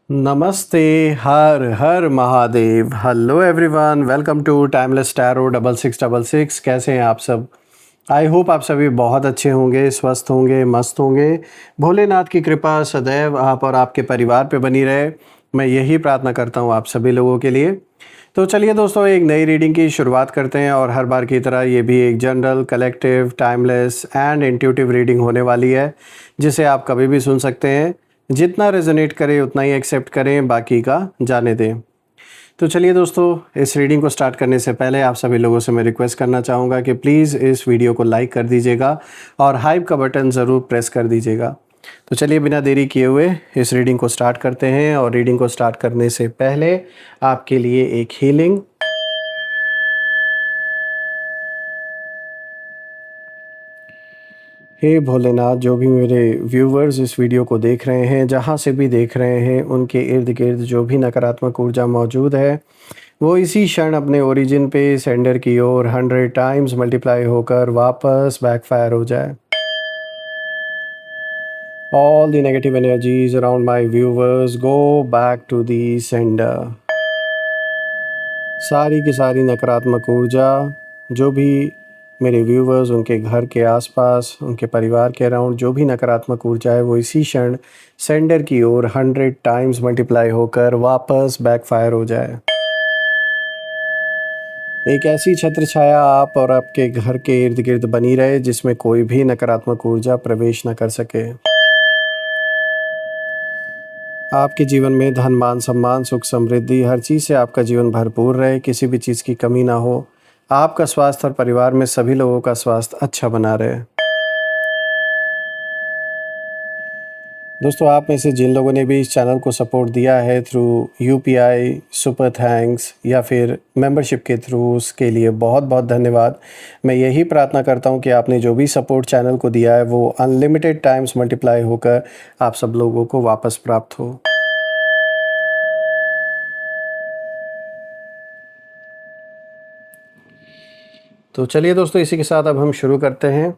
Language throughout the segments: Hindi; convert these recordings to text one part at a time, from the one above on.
नमस्ते। हर हर Mahadev. Hello everyone, welcome to timeless tarot 6666। कैसे हैं आप सब? आई होप आप सभी बहुत अच्छे होंगे, स्वस्थ होंगे, मस्त होंगे। भोलेनाथ की कृपा सदैव आप और आपके परिवार पे बनी रहे, मैं यही प्रार्थना करता हूँ आप सभी लोगों के लिए। तो चलिए दोस्तों, एक नई रीडिंग की शुरुआत करते हैं और हर बार की तरह ये भी एक general, collective, timeless and intuitive reading होने वाली है, जिसे आप कभी भी सुन सकते हैं। जितना रेजोनेट करे उतना ही एक्सेप्ट करें, बाकी का जाने दें। तो चलिए दोस्तों, इस रीडिंग को स्टार्ट करने से पहले आप सभी लोगों से मैं रिक्वेस्ट करना चाहूँगा कि प्लीज़ इस वीडियो को लाइक कर दीजिएगा और हाइप का बटन ज़रूर प्रेस कर दीजिएगा। तो चलिए बिना देरी किए हुए इस रीडिंग को स्टार्ट करते हैं। और रीडिंग को स्टार्ट करने से पहले आपके लिए एक हीलिंग। हे भोलेनाथ, जो भी मेरे व्यूवर्स इस वीडियो को देख रहे हैं, जहाँ से भी देख रहे हैं, उनके इर्द गिर्द जो भी नकारात्मक ऊर्जा मौजूद है वो इसी क्षण अपने ओरिजिन पे सेंडर की ओर 100 टाइम्स मल्टीप्लाई होकर वापस बैकफायर हो जाए। All the negative energies around my viewers go back to the sender. सारी की सारी नकारात्मक ऊर्जा जो भी मेरे व्यूवर्स, उनके घर के आसपास, उनके परिवार के अराउंड जो भी नकारात्मक ऊर्जा है, वो इसी क्षण सेंडर की ओर 100 टाइम्स मल्टीप्लाई होकर वापस बैकफायर हो जाए। एक ऐसी छत्र छाया आप और आपके घर के इर्द गिर्द बनी रहे जिसमें कोई भी नकारात्मक ऊर्जा प्रवेश न कर सके। आपके जीवन में धन, मान, सम्मान, सुख, समृद्धि, हर चीज़ से आपका जीवन भरपूर रहे, किसी भी चीज़ की कमी ना हो। आपका स्वास्थ्य और परिवार में सभी लोगों का स्वास्थ्य अच्छा बना रहे। दोस्तों, आप में से जिन लोगों ने भी इस चैनल को सपोर्ट दिया है थ्रू यूपीआई, सुपर थैंक्स या फिर मेंबरशिप के थ्रू, उसके लिए बहुत बहुत धन्यवाद। मैं यही प्रार्थना करता हूं कि आपने जो भी सपोर्ट चैनल को दिया है वो अनलिमिटेड टाइम्स मल्टीप्लाई होकर आप सब लोगों को वापस प्राप्त हो। तो चलिए दोस्तों, इसी के साथ अब हम शुरू करते हैं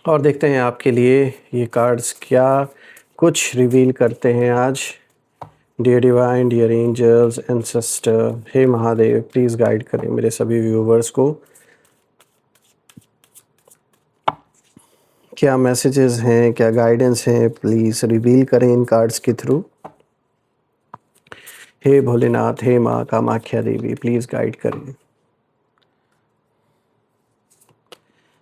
और देखते हैं आपके लिए ये कार्ड्स क्या कुछ रिवील करते हैं आज। Dear divine, dear angels, ancestor, हे महादेव, प्लीज़ गाइड करें मेरे सभी व्यूवर्स को। क्या मैसेजेस हैं, क्या गाइडेंस हैं, प्लीज़ रिवील करें इन कार्ड्स के थ्रू। हे भोलेनाथ, हे माँ कामाख्या देवी, प्लीज़ गाइड करें।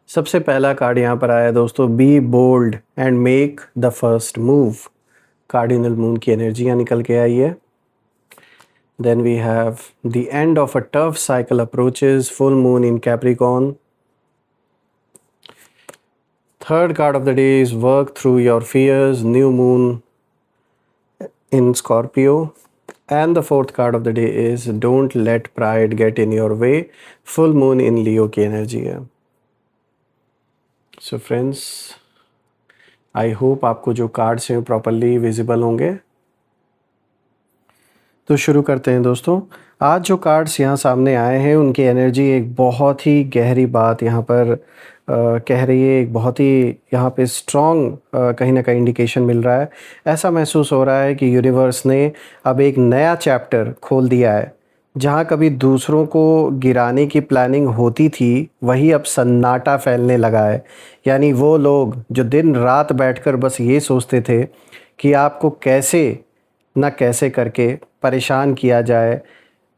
सबसे पहला कार्ड यहाँ पर आया दोस्तों, be bold and make the first move. Cardinal moon की एनर्जियाँ निकल के आई है। Then we have the end of a tough cycle approaches, full moon in Capricorn. Third card of the day is work through your fears, new moon in Scorpio. And the fourth card of the day is don't let pride get in your way, full moon in Leo की एनर्जी है। So friends, I hope आपको जो कार्ड्स हैं प्रॉपरली विजिबल होंगे। तो शुरू करते हैं दोस्तों। आज जो कार्ड्स यहाँ सामने आए हैं उनकी एनर्जी एक बहुत ही गहरी बात यहाँ पर कह रही है। एक बहुत ही यहाँ पे स्ट्रॉन्ग कहीं ना कहीं इंडिकेशन मिल रहा है। ऐसा महसूस हो रहा है कि यूनिवर्स ने अब एक नया चैप्टर खोल दिया है। जहाँ कभी दूसरों को गिराने की प्लानिंग होती थी, वही अब सन्नाटा फैलने लगा है। यानी वो लोग जो दिन रात बैठकर बस ये सोचते थे कि आपको कैसे ना कैसे करके परेशान किया जाए,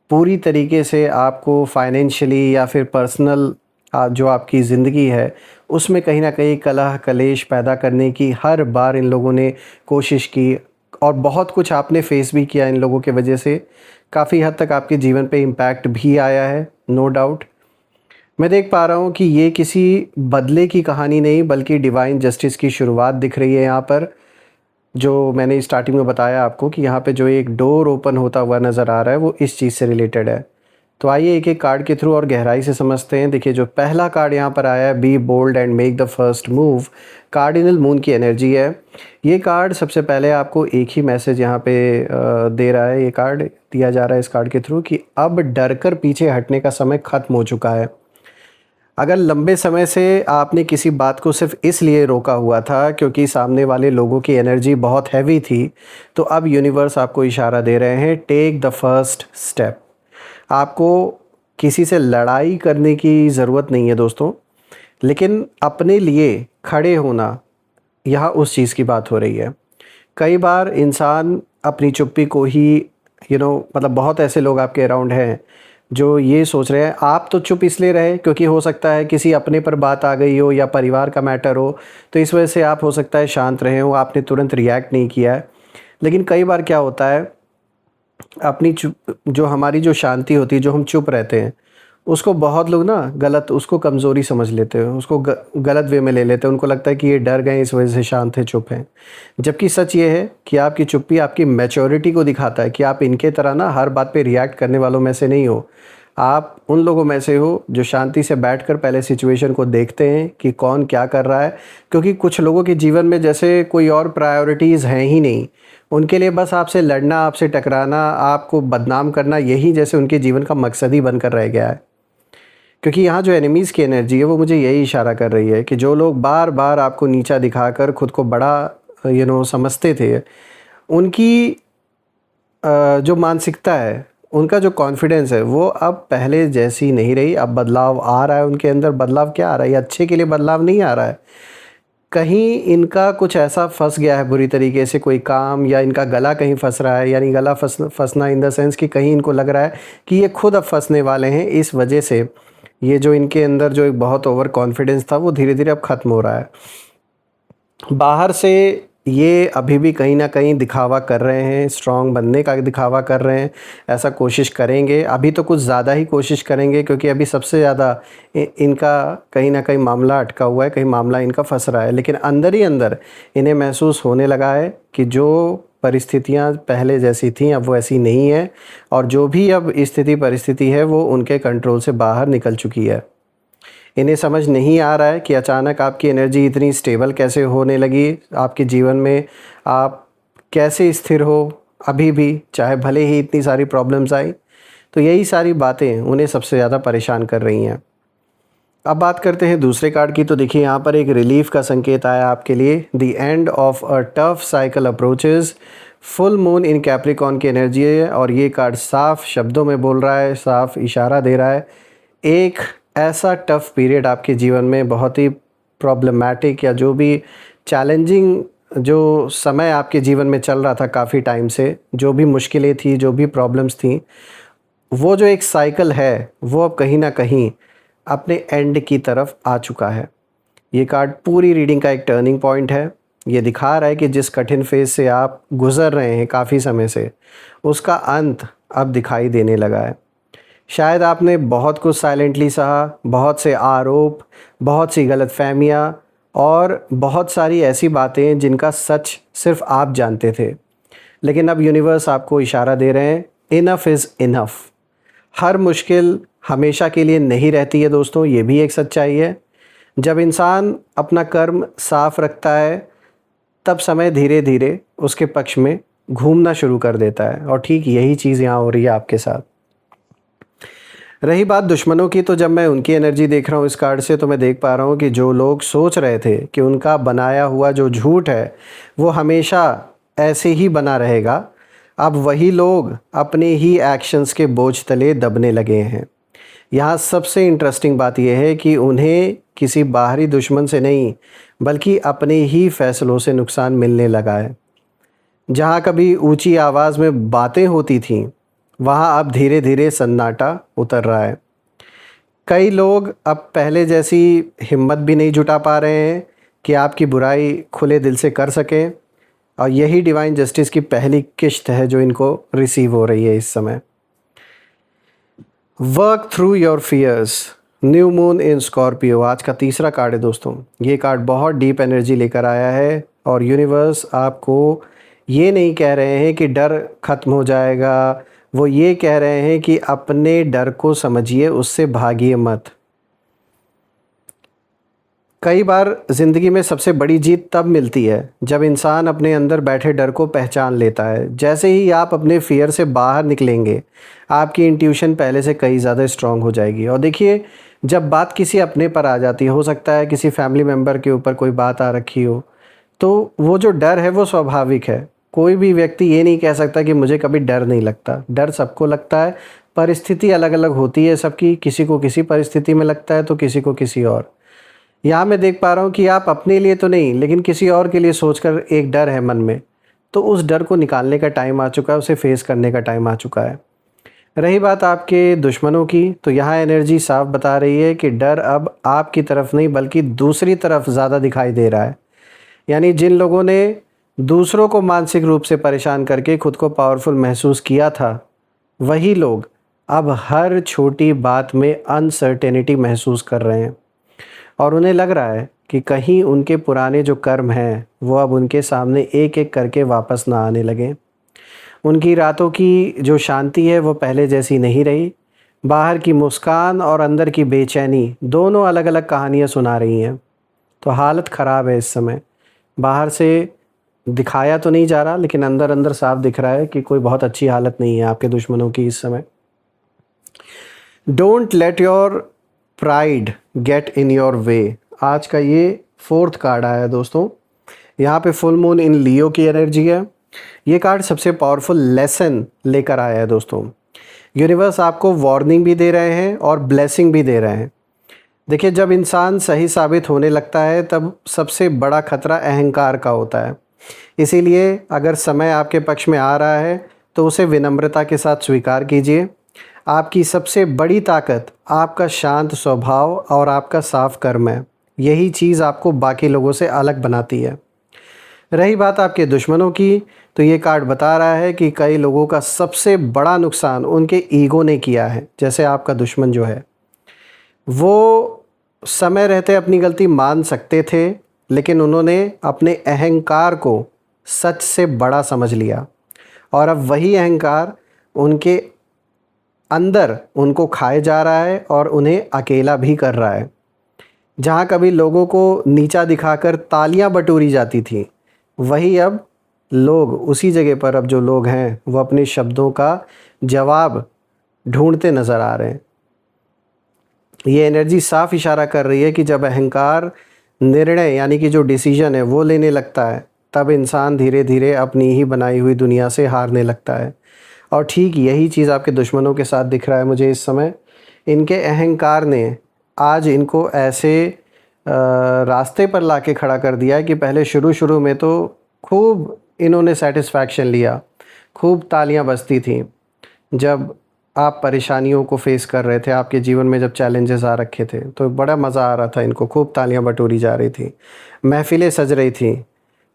पूरी तरीके से आपको फाइनेंशियली या फिर पर्सनल जो आपकी ज़िंदगी है उसमें कहीं ना कहीं कलह कलेश पैदा करने की हर बार इन लोगों ने कोशिश की। और बहुत कुछ आपने फेस भी किया इन लोगों के वजह से। काफ़ी हद तक आपके जीवन पे इम्पैक्ट भी आया है, नो डाउट। मैं देख पा रहा हूँ कि ये किसी बदले की कहानी नहीं बल्कि डिवाइन जस्टिस की शुरुआत दिख रही है यहाँ पर। जो मैंने स्टार्टिंग में बताया आपको कि यहाँ पे जो एक डोर ओपन होता हुआ नज़र आ रहा है वो इस चीज़ से रिलेटेड है। तो आइए एक एक कार्ड के थ्रू और गहराई से समझते हैं। देखिए, जो पहला कार्ड यहाँ पर आया है, be bold and make the first move, cardinal moon की एनर्जी है। ये कार्ड सबसे पहले आपको एक ही मैसेज यहाँ पे दे रहा है। ये कार्ड दिया जा रहा है इस कार्ड के थ्रू कि अब डर कर पीछे हटने का समय ख़त्म हो चुका है। अगर लंबे समय से आपने किसी बात को सिर्फ़ इसलिए रोका हुआ था क्योंकि सामने वाले लोगों की एनर्जी बहुत हैवी थी, तो अब यूनिवर्स आपको इशारा दे रहे हैं, टेक द फर्स्ट स्टेप। आपको किसी से लड़ाई करने की ज़रूरत नहीं है दोस्तों, लेकिन अपने लिए खड़े होना, यहाँ उस चीज़ की बात हो रही है। कई बार इंसान अपनी चुप्पी को ही मतलब बहुत ऐसे लोग आपके अराउंड हैं जो ये सोच रहे हैं आप तो चुप इसलिए रहे क्योंकि हो सकता है किसी अपने पर बात आ गई हो या परिवार का मैटर हो, तो इस वजह से आप हो सकता है शांत रहे हो, आपने तुरंत रिएक्ट नहीं किया है। लेकिन कई बार क्या होता है, अपनी चुप जो हमारी जो शांति होती है, जो हम चुप रहते हैं, उसको बहुत लोग ना गलत उसको कमज़ोरी समझ लेते हैं, उसको गलत वे में ले लेते हैं। उनको लगता है कि ये डर गए इस वजह से शांत है, चुप हैं। जबकि सच ये है कि आपकी चुप्पी आपकी मैच्योरिटी को दिखाता है कि आप इनके तरह ना हर बात पे रिएक्ट करने वालों में से नहीं हो। आप उन लोगों में से हो जो शांति से बैठकर पहले सिचुएशन को देखते हैं कि कौन क्या कर रहा है। क्योंकि कुछ लोगों के जीवन में जैसे कोई और प्रायोरिटीज़ हैं ही नहीं, उनके लिए बस आपसे लड़ना, आपसे टकराना, आपको बदनाम करना, यही जैसे उनके जीवन का मकसद ही बनकर रह गया है। क्योंकि यहाँ जो एनिमीज़ की एनर्जी है वो मुझे यही इशारा कर रही है कि जो लोग बार बार आपको नीचा दिखाकर खुद को बड़ा समझते थे, उनकी जो मानसिकता है, उनका जो कॉन्फिडेंस है, वो अब पहले जैसी नहीं रही। अब बदलाव आ रहा है उनके अंदर। बदलाव क्या आ रहा है? ये अच्छे के लिए बदलाव नहीं आ रहा है। कहीं इनका कुछ ऐसा फंस गया है बुरी तरीके से, कोई काम, या इनका गला कहीं फंस रहा है। यानी गला फंसना इन द सेंस कि कहीं इनको लग रहा है कि ये खुद अब फंसने वाले हैं। इस वजह से ये जो इनके अंदर जो एक बहुत ओवर कॉन्फिडेंस था वो धीरे धीरे अब ख़त्म हो रहा है। बाहर से ये अभी भी कहीं ना कहीं दिखावा कर रहे हैं, स्ट्रॉन्ग बनने का दिखावा कर रहे हैं, ऐसा कोशिश करेंगे। अभी तो कुछ ज़्यादा ही कोशिश करेंगे क्योंकि अभी सबसे ज़्यादा इनका कहीं ना कहीं मामला अटका हुआ है, कहीं मामला इनका फंस रहा है। लेकिन अंदर ही अंदर इन्हें महसूस होने लगा है कि जो परिस्थितियाँ पहले जैसी थीं अब वो ऐसी नहीं है, और जो भी अब स्थिति परिस्थिति है वो उनके कंट्रोल से बाहर निकल चुकी है। इन्हें समझ नहीं आ रहा है कि अचानक आपकी एनर्जी इतनी स्टेबल कैसे होने लगी आपके जीवन में। आप कैसे स्थिर हो अभी भी, चाहे भले ही इतनी सारी प्रॉब्लम्स आई। तो यही सारी बातें उन्हें सबसे ज़्यादा परेशान कर रही हैं। अब बात करते हैं दूसरे कार्ड की। तो देखिए यहाँ पर एक रिलीफ का संकेत आया आपके लिए। The end of a tough cycle approaches, full moon in Capricorn की एनर्जी है। और ये कार्ड साफ शब्दों में बोल रहा है, साफ इशारा दे रहा है, एक ऐसा टफ पीरियड आपके जीवन में, बहुत ही प्रॉब्लमैटिक या जो भी चैलेंजिंग जो समय आपके जीवन में चल रहा था काफ़ी टाइम से, जो भी मुश्किलें थी, जो भी प्रॉब्लम्स थी, वो जो एक साइकिल है वो अब कहीं ना कहीं अपने एंड की तरफ आ चुका है। ये कार्ड पूरी रीडिंग का एक टर्निंग पॉइंट है। ये दिखा रहा है कि जिस कठिन फेज़ से आप गुज़र रहे हैं काफ़ी समय से, उसका अंत अब दिखाई देने लगा है। शायद आपने बहुत कुछ साइलेंटली सहा, बहुत से आरोप, बहुत सी गलतफहमियाँ और बहुत सारी ऐसी बातें जिनका सच सिर्फ आप जानते थे। लेकिन अब यूनिवर्स आपको इशारा दे रहे हैं, इनफ इज़ इनफ। हर मुश्किल हमेशा के लिए नहीं रहती है दोस्तों, ये भी एक सच्चाई है। जब इंसान अपना कर्म साफ रखता है तब समय धीरे धीरे उसके पक्ष में घूमना शुरू कर देता है। और ठीक यही चीज़ यहाँ हो रही है आपके साथ। रही बात दुश्मनों की, तो जब मैं उनकी एनर्जी देख रहा हूँ इस कार्ड से, तो मैं देख पा रहा हूँ कि जो लोग सोच रहे थे कि उनका बनाया हुआ जो झूठ है वो हमेशा ऐसे ही बना रहेगा, अब वही लोग अपने ही एक्शंस के बोझ तले दबने लगे हैं। यहाँ सबसे इंटरेस्टिंग बात यह है कि उन्हें किसी बाहरी दुश्मन से नहीं, बल्कि अपने ही फैसलों से नुकसान मिलने लगा है। जहाँ कभी ऊंची आवाज़ में बातें होती थीं, वहाँ अब धीरे धीरे सन्नाटा उतर रहा है। कई लोग अब पहले जैसी हिम्मत भी नहीं जुटा पा रहे हैं कि आपकी बुराई खुले दिल से कर सकें, और यही डिवाइन जस्टिस की पहली किश्त है जो इनको रिसीव हो रही है इस समय। Work through your fears, new moon in Scorpio आज का तीसरा कार्ड है दोस्तों। ये कार्ड बहुत डीप एनर्जी लेकर आया है, और यूनिवर्स आपको ये नहीं कह रहे हैं कि डर ख़त्म हो जाएगा, वो ये कह रहे हैं कि अपने डर को समझिए, उससे भागिए मत। कई बार ज़िंदगी में सबसे बड़ी जीत तब मिलती है जब इंसान अपने अंदर बैठे डर को पहचान लेता है। जैसे ही आप अपने फियर से बाहर निकलेंगे, आपकी इंट्यूशन पहले से कई ज़्यादा स्ट्रांग हो जाएगी। और देखिए, जब बात किसी अपने पर आ जाती है, हो सकता है किसी फैमिली मेम्बर के ऊपर कोई बात आ रखी हो, तो वो जो डर है वो स्वाभाविक है। कोई भी व्यक्ति ये नहीं कह सकता कि मुझे कभी डर नहीं लगता। डर सबको लगता है, परिस्थिति अलग-अलग होती है सबकी, किसी को किसी परिस्थिति में लगता है तो किसी को किसी और। यहाँ मैं देख पा रहा हूँ कि आप अपने लिए तो नहीं, लेकिन किसी और के लिए सोचकर एक डर है मन में, तो उस डर को निकालने का टाइम आ चुका है, उसे फेस करने का टाइम आ चुका है। रही बात आपके दुश्मनों की, तो यहाँ एनर्जी साफ बता रही है कि डर अब आपकी तरफ नहीं बल्कि दूसरी तरफ ज़्यादा दिखाई दे रहा है। यानी जिन लोगों ने दूसरों को मानसिक रूप से परेशान करके खुद को पावरफुल महसूस किया था, वही लोग अब हर छोटी बात में अनसर्टेनिटी महसूस कर रहे हैं और उन्हें लग रहा है कि कहीं उनके पुराने जो कर्म हैं वो अब उनके सामने एक एक करके वापस ना आने लगें। उनकी रातों की जो शांति है वो पहले जैसी नहीं रही। बाहर की मुस्कान और अंदर की बेचैनी दोनों अलग-अलग कहानियाँ सुना रही हैं। तो हालत ख़राब है इस समय। बाहर से दिखाया तो नहीं जा रहा, लेकिन अंदर-अंदर साफ दिख रहा है कि कोई बहुत अच्छी हालत नहीं है आपके दुश्मनों की इस समय। Don't let your pride get in your way. आज का ये 4th कार्ड आया है दोस्तों। यहाँ पे फुल मून इन लियो की एनर्जी है। ये कार्ड सबसे पावरफुल लेसन लेकर आया है दोस्तों। यूनिवर्स आपको वार्निंग भी दे रहे हैं और ब्लेसिंग भी दे रहे हैं। देखिए, जब इंसान सही साबित होने लगता है तब सबसे बड़ा खतरा अहंकार का होता है। इसीलिए अगर समय आपके पक्ष में आ रहा है तो उसे विनम्रता के साथ स्वीकार कीजिए। आपकी सबसे बड़ी ताकत आपका शांत स्वभाव और आपका साफ कर्म है। यही चीज़ आपको बाकी लोगों से अलग बनाती है। रही बात आपके दुश्मनों की, तो ये कार्ड बता रहा है कि कई लोगों का सबसे बड़ा नुकसान उनके ईगो ने किया है। जैसे आपका दुश्मन जो है, वो समय रहते अपनी गलती मान सकते थे, लेकिन उन्होंने अपने अहंकार को सच से बड़ा समझ लिया और अब वही अहंकार उनके अंदर उनको खाए जा रहा है और उन्हें अकेला भी कर रहा है। जहाँ कभी लोगों को नीचा दिखाकर तालियां बटोरी जाती थी, वही अब लोग उसी जगह पर, अब जो लोग हैं वो अपने शब्दों का जवाब ढूंढते नज़र आ रहे हैं। ये एनर्जी साफ इशारा कर रही है कि जब अहंकार निर्णय यानी कि जो डिसीजन है वो लेने लगता है, तब इंसान धीरे धीरे अपनी ही बनाई हुई दुनिया से हारने लगता है। और ठीक यही चीज़ आपके दुश्मनों के साथ दिख रहा है मुझे इस समय। इनके अहंकार ने आज इनको ऐसे रास्ते पर लाके खड़ा कर दिया है कि पहले शुरू में तो खूब इन्होंने सेटिस्फैक्शन लिया, खूब तालियां बजती थीं जब आप परेशानियों को फेस कर रहे थे, आपके जीवन में जब चैलेंजेस आ रखे थे, तो बड़ा मज़ा आ रहा था इनको, खूब तालियां बटोरी जा रही थी, महफ़िलें सज रही थी,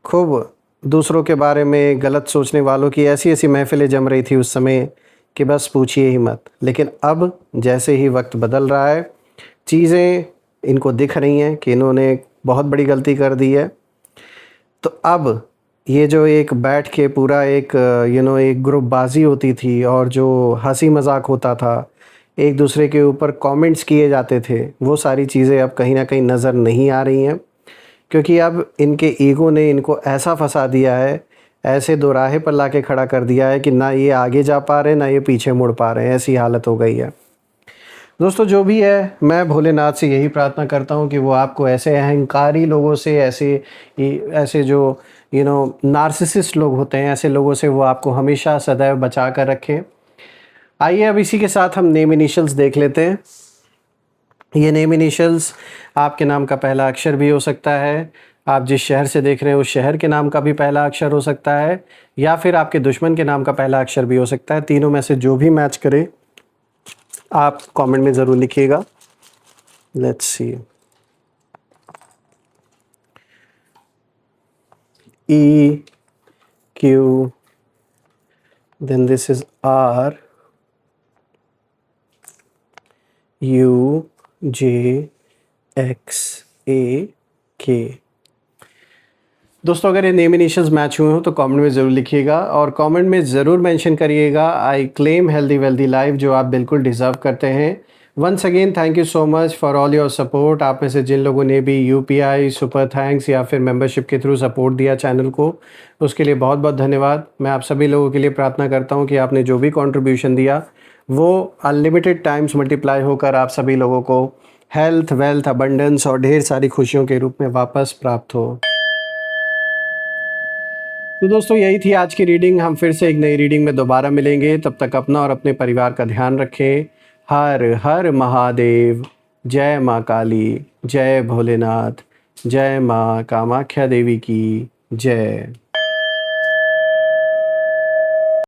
खूब दूसरों के बारे में गलत सोचने वालों की ऐसी-ऐसी महफ़िलें जम रही थी उस समय कि बस पूछिए ही मत। लेकिन अब जैसे ही वक्त बदल रहा है, चीज़ें इनको दिख रही हैं कि इन्होंने बहुत बड़ी गलती कर दी है। तो अब ये जो एक बैठ के पूरा एक एक ग्रुपबाज़ी होती थी और जो हँसी मज़ाक होता था, एक दूसरे के ऊपर कमेंट्स किए जाते थे, वो सारी चीज़ें अब कहीं न कहीं नज़र नहीं आ रही हैं। क्योंकि अब इनके ईगो ने इनको ऐसा फंसा दिया है, ऐसे दोराहे पर लाके खड़ा कर दिया है कि ना ये आगे जा पा रहे हैं, ना ये पीछे मुड़ पा रहे हैं, ऐसी हालत हो गई है। दोस्तों, जो भी है, मैं भोलेनाथ से यही प्रार्थना करता हूँ कि वो आपको ऐसे अहंकारी लोगों से, ऐसे जो नार्सिसिस्ट लोग होते हैं, ऐसे लोगों से वो आपको हमेशा सदैव बचा कर रखें। आइए अब इसी के साथ हम नेम इनिशियल्स देख लेते हैं। ये नेम इनिशियल्स आपके नाम का पहला अक्षर भी हो सकता है, आप जिस शहर से देख रहे हैं उस शहर के नाम का भी पहला अक्षर हो सकता है, या फिर आपके दुश्मन के नाम का पहला अक्षर भी हो सकता है। तीनों में से जो भी मैच करे आप कमेंट में ज़रूर लिखिएगा। Let's see. E, Q, then this is R, U, J, X, A, K। दोस्तों, अगर ये नेम इनिशियल्स मैच हुए हो तो कमेंट में ज़रूर लिखिएगा और कमेंट में ज़रूर मेंशन करिएगा I claim healthy wealthy life, जो आप बिल्कुल डिज़र्व करते हैं। Once again thank you so much for all your support. आप में से जिन लोगों ने भी यूपीआई, सुपर थैंक्स या फिर मेंबरशिप के थ्रू सपोर्ट दिया चैनल को, उसके लिए बहुत बहुत धन्यवाद। मैं आप सभी लोगों के लिए प्रार्थना करता हूँ कि आपने जो भी कंट्रीब्यूशन दिया वो अनलिमिटेड टाइम्स मल्टीप्लाई होकर आप सभी लोगों को हेल्थ, वेल्थ, अबंडेंस और ढेर सारी खुशियों के रूप में वापस प्राप्त हो। तो दोस्तों यही थी आज की रीडिंग। हम फिर से एक नई रीडिंग में दोबारा मिलेंगे। तब तक अपना और अपने परिवार का ध्यान रखें। हर हर महादेव। जय माँ काली, जय भोलेनाथ, जय माँ कामाख्या देवी की जय।